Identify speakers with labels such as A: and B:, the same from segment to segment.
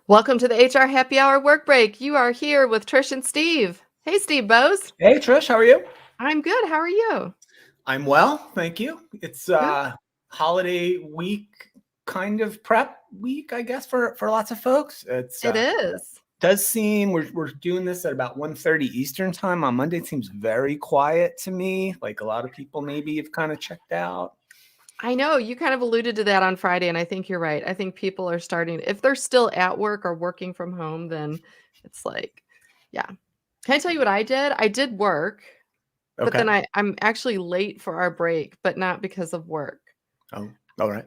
A: Welcome to the HR Happy Hour Work Break. You are here with Trish and Steve. Hey, Steve Bose.
B: Hey, Trish, how are you?
A: I'm good. How are you?
B: I'm well, thank you. It's
A: Good.
B: holiday week, kind of prep week, I guess, for lots of folks. It's
A: It is.
B: does seem we're doing this at about 1:30 Eastern time on Monday. It seems very quiet to me. Like a lot of people maybe have kind of checked out.
A: I know you kind of alluded to that on Friday, and I think you're right. I think people are starting, if they're still at work or working from home, then it's like, yeah. Can I tell you what I did? I did work, but
B: Okay.
A: then I'm actually late for our break, but not because of work.
B: Oh, all right.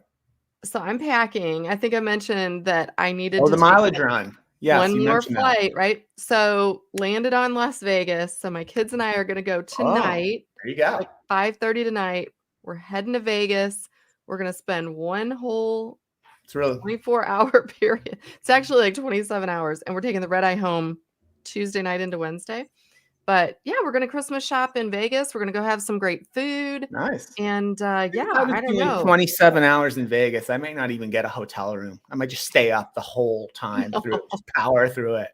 A: So I'm packing. I think I mentioned that I needed
B: Oh,
A: to
B: the
A: take
B: mileage run. Yes,
A: one
B: you
A: more
B: mentioned that.
A: flight, right? So, landed on Las Vegas, so my kids and I are gonna go
B: Oh,
A: tonight,
B: there you go.
A: like 5:30 tonight. We're heading to Vegas. We're gonna spend one whole
B: It's really
A: 24-hour period. It's actually like 27 hours, and we're taking the red eye home Tuesday night into Wednesday. But, yeah, we're gonna Christmas shop in Vegas. We're gonna go have some great food,
B: nice.
A: and,
B: If
A: yeah,
B: I
A: I
B: was
A: don't
B: doing
A: know.
B: 27 hours in Vegas, I might not even get a hotel room. I might just stay up the whole time through it, just power through it,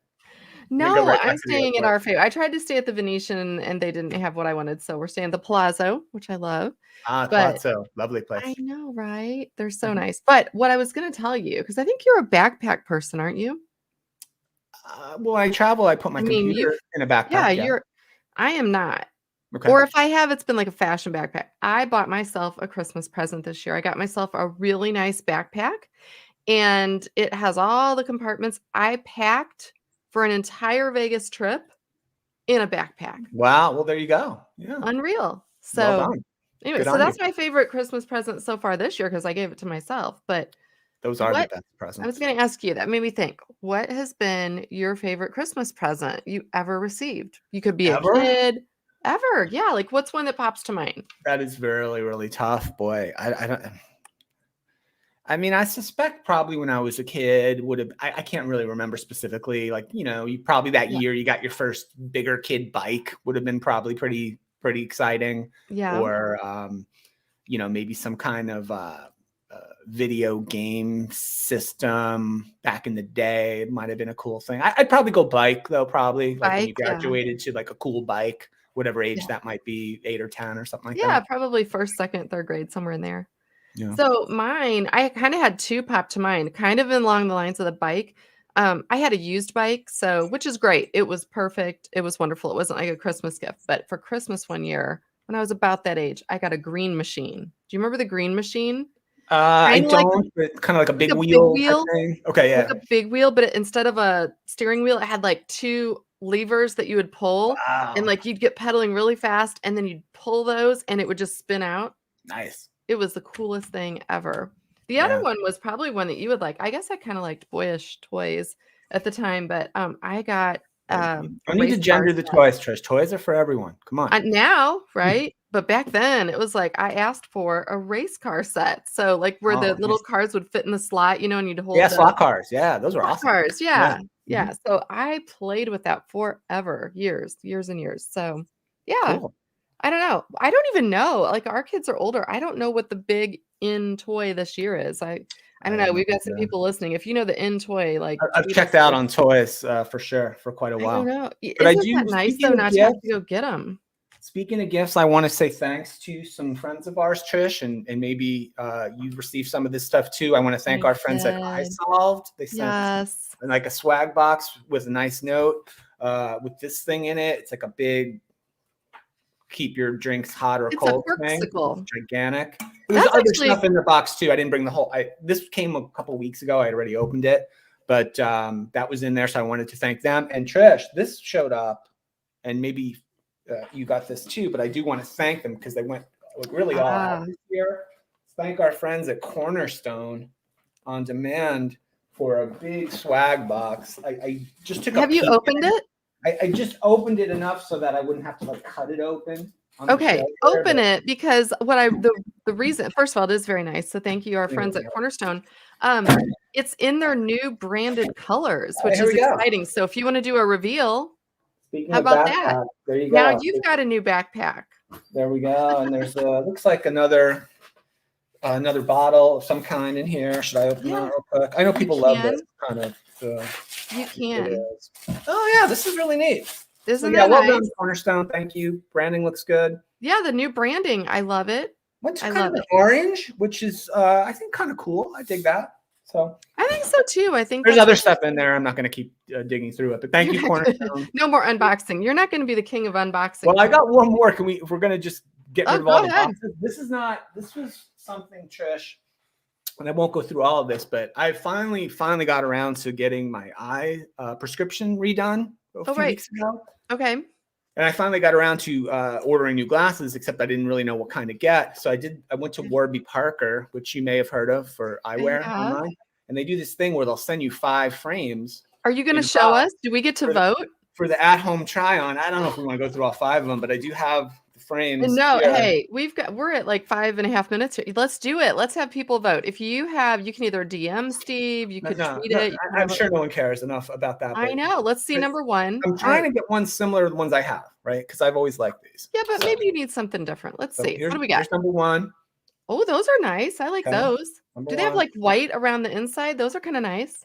B: and then go
A: No,
B: right
A: I'm
B: back to the
A: staying at
B: airport.
A: our favorite. I tried to stay at the Venetian, and they didn't have what I wanted, so we're staying at the Palazzo, which I love,
B: Ah,
A: but
B: Palazzo, lovely
A: I
B: place.
A: know, right? They're so
B: Mhm.
A: nice. But what I was gonna tell you, because I think you're a backpack person, aren't you?
B: When I travel, I put my
A: I mean, you've
B: computer in a
A: yeah,
B: backpack, yeah.
A: I am not.
B: Okay.
A: Or if I have, it's been like a fashion backpack. I bought myself a Christmas present this year. I got myself a really nice backpack, and it has all the compartments. I packed for an entire Vegas trip in a backpack.
B: Wow, well, there you go. Yeah,
A: Unreal.
B: well
A: So,
B: done.
A: anyway,
B: Good
A: so
B: on you.
A: that's my favorite Christmas present so far this year because I gave it to myself. But
B: Those are the
A: what
B: best
A: I was
B: presents.
A: gonna ask you, that made me think, what has been your favorite Christmas present you ever received? You could be a
B: Ever?
A: kid, ever. Yeah, like what's one that pops to mind?
B: That is really, really tough, boy. I don't I mean, I suspect probably when I was a kid would have I can't really remember specifically, like, you probably that
A: Yeah.
B: year you got your first bigger kid bike would have been probably pretty exciting,
A: Yeah.
B: or, maybe some kind of, video game system back in the day. It might have been a cool thing. I'd probably go bike though, probably, like, when you
A: Bike, yeah.
B: graduated to, like, a cool bike, whatever age
A: Yeah.
B: that might be, 8 or 10 or something like
A: Yeah,
B: that.
A: probably 1st, 2nd, 3rd grade, somewhere in there.
B: Yeah.
A: So mine, I kinda had 2 pop to mind, kind of along the lines of the bike. I had a used bike, so which is great. It was perfect. It was wonderful. It wasn't like a Christmas gift, but for Christmas one year, when I was about that age, I got a green machine. Do you remember the green machine?
B: I
A: Kinda
B: don't, but kinda like a
A: like
B: big
A: a big
B: wheel type
A: wheel
B: thing. Okay,
A: like
B: yeah.
A: a big wheel, but instead of a steering wheel, it had, like, 2 levers that you would pull, and,
B: Wow.
A: like, you'd get pedaling really fast, and then you'd pull those, and it would just spin out.
B: Nice.
A: It was the coolest thing ever. The other
B: Yeah.
A: one was probably one that you would like. I guess I kinda liked boyish toys at the time, but, I got,
B: You
A: a
B: don't need to
A: race car
B: gender the
A: set.
B: toys, Trish. Toys are for everyone. Come on.
A: Now, right? But back then, it was like I asked for a race car set. So, like, where the
B: Oh,
A: little
B: nice.
A: cars would fit in the slot, and you'd
B: Yeah,
A: hold the
B: slot cars. Yeah, those are
A: slot
B: awesome.
A: cars,
B: Yeah.
A: yeah,
B: Mhm.
A: yeah. So I played with that forever, years, years and years. So, yeah,
B: Cool.
A: I don't know. I don't even know. Like, our kids are older. I don't know what the big in toy this year is. I
B: I
A: don't
B: have
A: know.
B: no
A: We've got some
B: idea.
A: people listening. If you know the in toy, like,
B: I've
A: tweet us
B: checked out
A: or
B: on toys, for sure, for quite a
A: I don't
B: while.
A: know.
B: But I
A: Isn't
B: do
A: that nice though
B: speaking of
A: not to have to
B: gifts
A: go get them?
B: speaking of gifts, I wanna say thanks to some friends of ours, Trish, and maybe, you've received some of this stuff too. I wanna thank
A: I
B: our friends at
A: did.
B: iSolved. They sent
A: Yes.
B: like a swag box with a nice note, with this thing in it. It's like a big keep your drinks hot or
A: It's a
B: cold thing. It's
A: Quirksicle.
B: gigantic. There's
A: That's
B: other
A: actually
B: stuff in the box too. I didn't bring the whole. This came a couple weeks ago. I had already opened it, but that was in there, so I wanted to thank them. And Trish, this showed up, and maybe you got this too. But I do want to thank them because they went like really all out
A: ah,
B: this year. Thank our friends at Cornerstone on Demand for a big swag box. I just took a
A: have you
B: peek.
A: opened it?
B: I just opened it enough so that I wouldn't have to like cut it open on the show
A: Okay,
B: here,
A: open
B: but
A: it because what I the reason first of all, it is very nice, so thank you, our
B: there
A: friends
B: we
A: at
B: go.
A: Cornerstone. It's in their new branded colors,
B: All right,
A: which
B: here
A: is
B: we go.
A: exciting, so if you wanna do a reveal,
B: Speaking
A: how
B: of
A: about that?
B: backpack, there you
A: Now
B: go.
A: you've got a new backpack.
B: There we go. And there's looks like another bottle of some kind in here. Should I open that
A: Yeah,
B: real quick? I know
A: you
B: people love this
A: can.
B: kind of.
A: You
B: it
A: can.
B: is. Oh yeah, this is really neat. So
A: Isn't
B: yeah,
A: that
B: well
A: nice?
B: done, Cornerstone. Thank you. Branding looks good.
A: Yeah, the new branding. I love it.
B: Went to
A: I
B: kind
A: love
B: of an
A: it.
B: orange, which is I think kind of cool. I dig that. So
A: I think so too. I think
B: there's
A: that's
B: other
A: what
B: stuff in there. I'm not going to keep digging through it, but thank
A: you're
B: you,
A: not gonna,
B: Cornerstone.
A: no more unboxing. You're not going to be the king of unboxing.
B: Well, I got one more. Can we? If we're going to just get rid
A: Oh,
B: of all
A: go
B: the
A: ahead.
B: boxes, this is not. This was something, Trish, and I won't go through all of this, but I finally got around to getting my eye prescription redone a few weeks ago.
A: Okay.
B: And I finally got around to ordering new glasses, except I didn't really know what kind to get. So I went to Warby Parker, which you may have heard of for eyewear online. And they do this thing where they'll send you 5 frames.
A: Are you going to show us? Do we get to vote?
B: For the at-home try-on. I don't know if we want to go through all 5 of them, but I do have the frames.
A: No,
B: here.
A: hey, we're at like 5.5 minutes here. Let's do it. Let's have people vote. If you can either DM Steve, you could tweet it.
B: I'm sure no one cares enough about that.
A: I know. Let's see number 1.
B: I'm trying to get one similar to the ones I have, right? Because I've always liked these.
A: Yeah, but maybe you need something different. Let's see. What do we got?
B: Here's number 1.
A: Oh, those are nice. I like those.
B: Number
A: Do they have
B: 1.
A: like white around the inside? Those are kind of nice.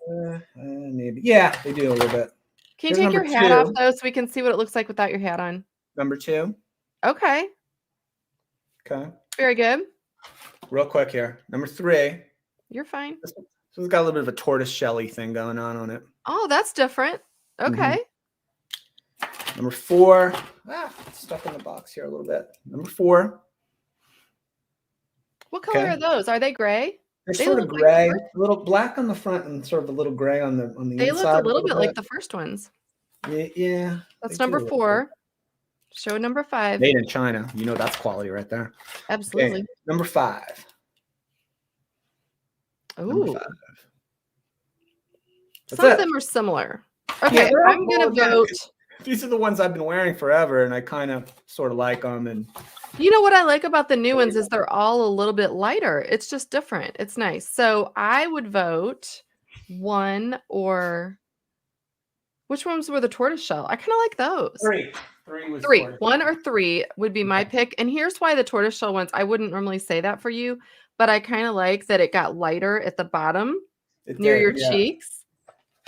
B: Maybe. Yeah, they do a little bit.
A: Can you take your hat off though, so we can see what it looks like without your hat on?
B: Number 2.
A: Okay.
B: Okay.
A: Very good.
B: Real quick here. Number 3.
A: You're fine.
B: This one's got a little bit of a tortoise shelly thing going on it.
A: Oh, that's different. Okay.
B: Number 4. Stuck in the box here a little bit. Number 4.
A: What color are those? Are they gray?
B: They're sort of gray, a little black on the front and sort of a little gray on the inside.
A: They look a little bit like the first ones.
B: Yeah.
A: That's number 4. Show number 5.
B: Made in China. You know that's quality right there.
A: Absolutely.
B: Okay. Number 5.
A: Ooh.
B: Some
A: of them are similar. Okay, I'm gonna vote.
B: These are the ones I've been wearing forever, and I kind of sort of like them. And
A: you know what I like about the new ones is they're all a little bit lighter. It's just different. It's nice. So I would vote 1 or which ones were the tortoise shell? I kind of like those.
B: 3.
A: 3. 1 or 3 would be my pick. And here's why the tortoise shell ones. I wouldn't normally say that for you, but I kind of like that it got lighter at the bottom near your cheeks.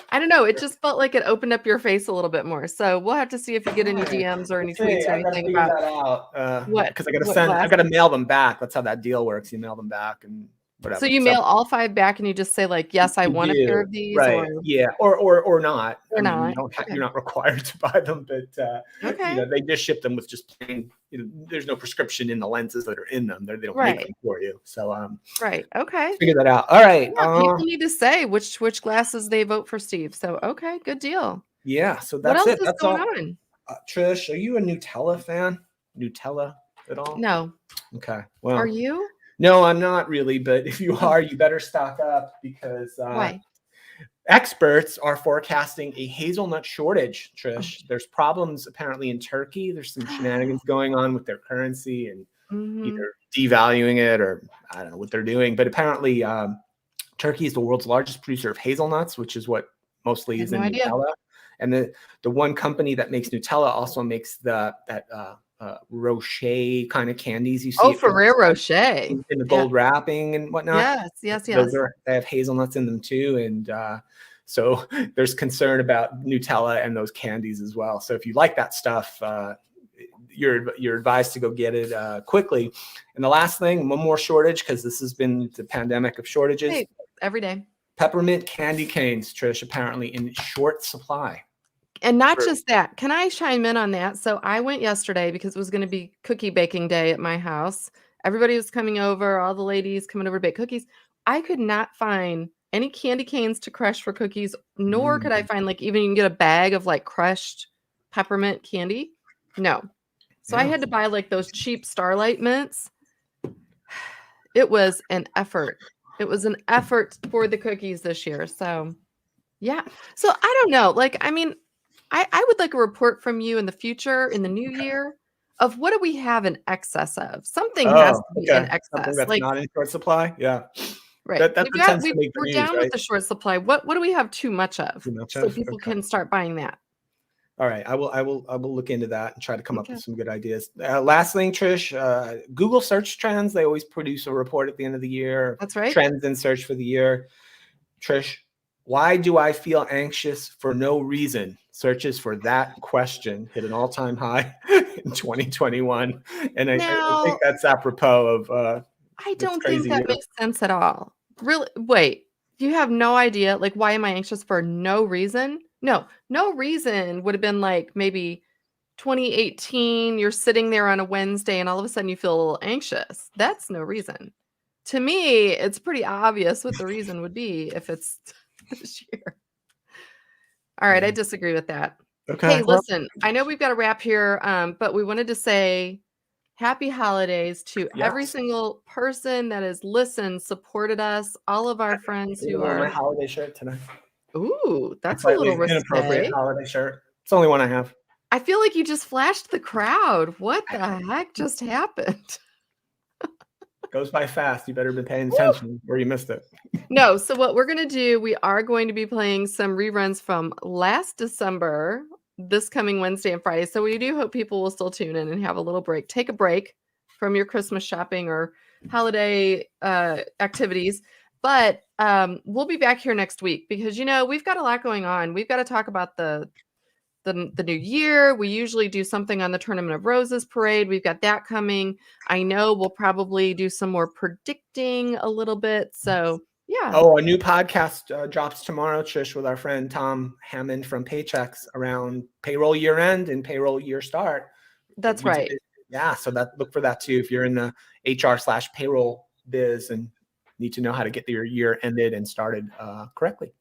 A: I don't know. It just felt like it opened up your face a little bit more. So we'll have to see if you get any DMs or any tweets or anything about
B: that out.
A: What?
B: Because I got to mail them back. That's how that deal works. You mail them back and whatever.
A: So you mail all 5 back and you just say like, yes, I want a pair of these.
B: Right.
A: Or...
B: Yeah. Or not.
A: Or not.
B: You're not required to buy them, but
A: okay.
B: They just ship them with just plain. There's no prescription in the lenses that are in them. They don't make them for you. So
A: right. Okay.
B: Figure that out. All right.
A: Yeah, people need to say which glasses they vote for Steve. So okay, good deal.
B: Yeah. So that's
A: what else
B: it.
A: is going on?
B: Trish, are you a Nutella fan? Nutella at all?
A: No.
B: Okay. Well,
A: are you?
B: No, I'm not really. But if you are, you better stock up because
A: why?
B: Experts are forecasting a hazelnut shortage, Trish. There's problems apparently in Turkey. There's some shenanigans going on with their currency and either devaluing it or I don't know what they're doing. But apparently Turkey is the world's largest producer of hazelnuts, which is what mostly is in Nutella. And the one company that makes Nutella also makes that Rocher kind of candies you see.
A: Oh, Ferrero Rocher.
B: In the gold wrapping and whatnot.
A: Yes.
B: They have hazelnuts in them too. And so there's concern about Nutella and those candies as well. So if you like that stuff, you're advised to go get it quickly. And the last thing, one more shortage, because this has been the pandemic of shortages.
A: Hey, every day.
B: Peppermint candy canes, Trish, apparently in short supply.
A: And not just that. Can I chime in on that? So I went yesterday because it was going to be cookie baking day at my house. Everybody was coming over, all the ladies coming over to bake cookies. I could not find any candy canes to crush for cookies, nor could I find like even you can get a bag of like crushed peppermint candy. No. So I had to buy like those cheap Starlight mints. It was an effort. It was an effort for the cookies this year. So yeah. So I don't know. Like, I mean, I would like a report from you in the future, in the new year, of what do we have in excess of? Something has to be in excess.
B: Something that's
A: like
B: not in short supply. Yeah.
A: Right. We're down with the short supply. What do we have too much of? So people can start buying that.
B: All right. I will look into that and try to come up with some good ideas. Last thing, Trish, Google search trends. They always produce a report at the end of the year.
A: That's right.
B: Trends in search for the year. Trish, Why do I feel anxious for no reason? Searches for that question hit an all-time high in 2021. And I think
A: Now,
B: that's apropos of
A: I
B: this
A: don't think
B: crazy
A: that
B: year.
A: makes sense at all. Really? Wait, you have no idea? Like, why am I anxious for no reason? No, no reason would have been like maybe 2018, you're sitting there on a Wednesday and all of a sudden you feel a little anxious. That's no reason. To me, it's pretty obvious what the reason would be if it's this year. All right, I disagree with that.
B: Okay.
A: Hey, listen, I know we've got to wrap here, but we wanted to say happy holidays to every
B: Yes.
A: single person that has listened, supported us, all of our friends who
B: My
A: are.
B: holiday shirt tonight.
A: Ooh, that's a
B: Slightly
A: little
B: inappropriate
A: risque.
B: holiday shirt. It's the only one I have.
A: I feel like you just flashed the crowd. What the heck just happened?
B: Goes by fast. You better be paying attention or you missed it.
A: No, so what we're gonna do, we are going to be playing some reruns from last December, this coming Wednesday and Friday. So we do hope people will still tune in and have a little break. Take a break from your Christmas shopping or holiday activities. But we'll be back here next week because we've got a lot going on. We've got to talk about the new year. We usually do something on the Tournament of Roses parade. We've got that coming. I know we'll probably do some more predicting a little bit. So yeah.
B: Oh, a new podcast drops tomorrow, Trish, with our friend Tom Hammond from Paychecks around payroll year end and payroll year start.
A: That's right.
B: Yeah, so look for that too if you're in the HR/payroll biz and need to know how to get your year ended and started correctly.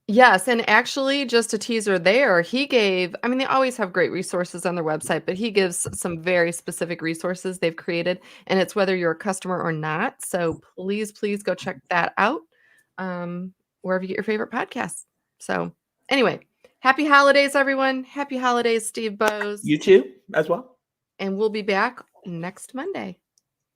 A: Yes, and actually, just a teaser there, they always have great resources on their website, but he gives some very specific resources they've created, and it's whether you're a customer or not. So please, please go check that out wherever you get your favorite podcasts. So anyway, happy holidays, everyone. Happy holidays, Steve Bose.
B: You too, as well.
A: And we'll be back next Monday.